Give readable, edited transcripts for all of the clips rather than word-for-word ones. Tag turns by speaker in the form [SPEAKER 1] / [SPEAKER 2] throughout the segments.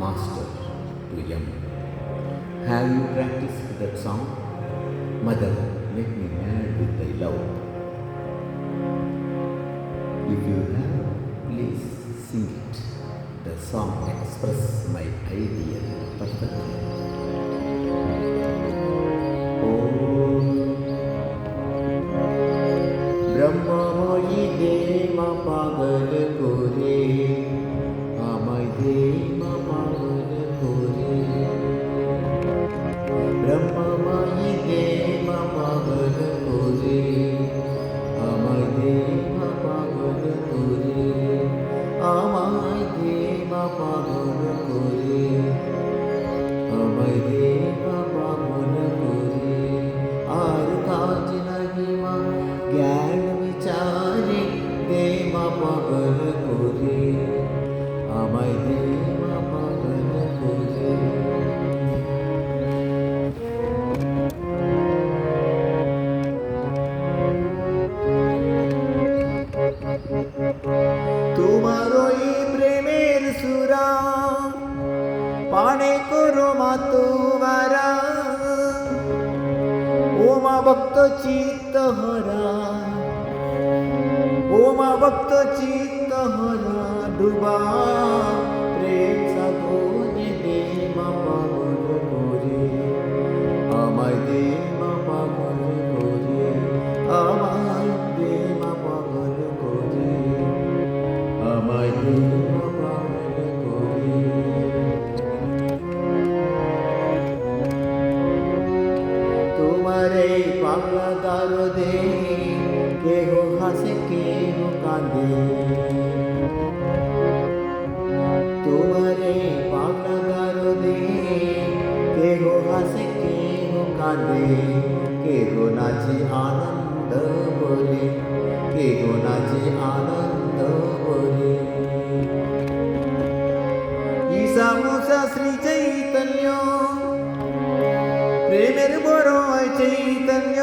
[SPEAKER 1] master to M. Have you practiced that song? Mother, make me mad with thy love. If you have, please sing it. The song expresses my idea perfectly. ব্রহ্মময়ী দে মা পাগল করে আমায় দে মা পাগল করে ব্রহ্মময়ী দে মা পাগল করে আমায় দে মা পাগল করে আমায় দে মা পাগল করে আমায় দে মা পাগল করে আর কাজ নাহি মা জ্ঞান বিচারে দে মা পাগল করে আমায় দে মা পাগল করে তোমার ওই প্রেমের সুরা পানে করো মা তোমারা ও মা ভক্ত চিত্ত হরা ও মা ভক্ত চিত্ত হরা ডুবা প্রেম সাগরে দে মা পাগল করে আমায় দে মা পাগল করে আমায় দে মা পাগল করে আমায় দে মা পাগল করে তোমার এই পাগলা দরদে কেহ হাসে কেহ কাঁদে তোমার এই পাগলা দরদে কেহ হাসে কেহ কাঁদে কেহ নাচে আনন্দ বলে কেহ নাচে আনন্দ বলে ঈশা মুসা শ্রী চৈতন্য প্রেমের বড় চৈতন্য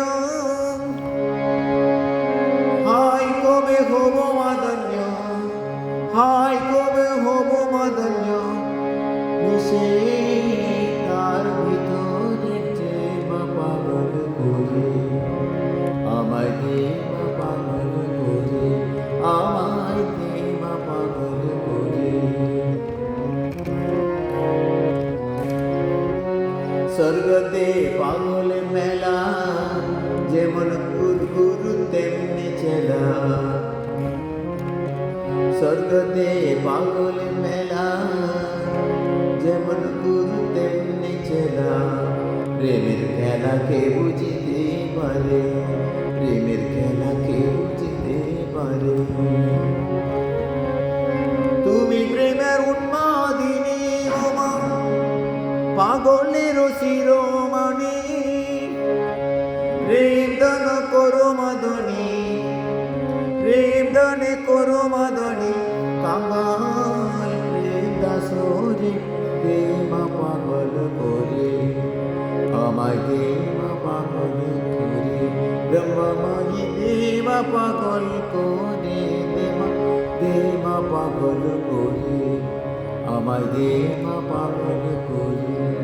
[SPEAKER 1] হায় কবে হব মাদন্য হায় কবে হব মাদন্য মিশে তার ভিতরে যে মা পাগল করে আমায় দে মা পাগল করে আমায় দে মা পাগল করে স্বর্গতে পাগল মেলা যেমন গুরু তেমনি চেলা স্বর্গতে পাগল মেলা যেমন গুরু তেমনি চেলা প্রেমের খেলা কে বুঝিতে পারে প্রেমের খেলা কে বুঝিতে পারে তুমি প্রেমের উন্মাদিনী রোমা পাগলের শিরোমণি প্রেম দান করো মাদনী প্রেম দানে করো মাদনী কাঙ্গাল প্রেম দাসরে দে মা পাগল করে আমায় দে মা পাগল করে ব্রহ্মময়ী দে মা পাগল করে দে মা পাগল করে আমায় দে মা পাগল করে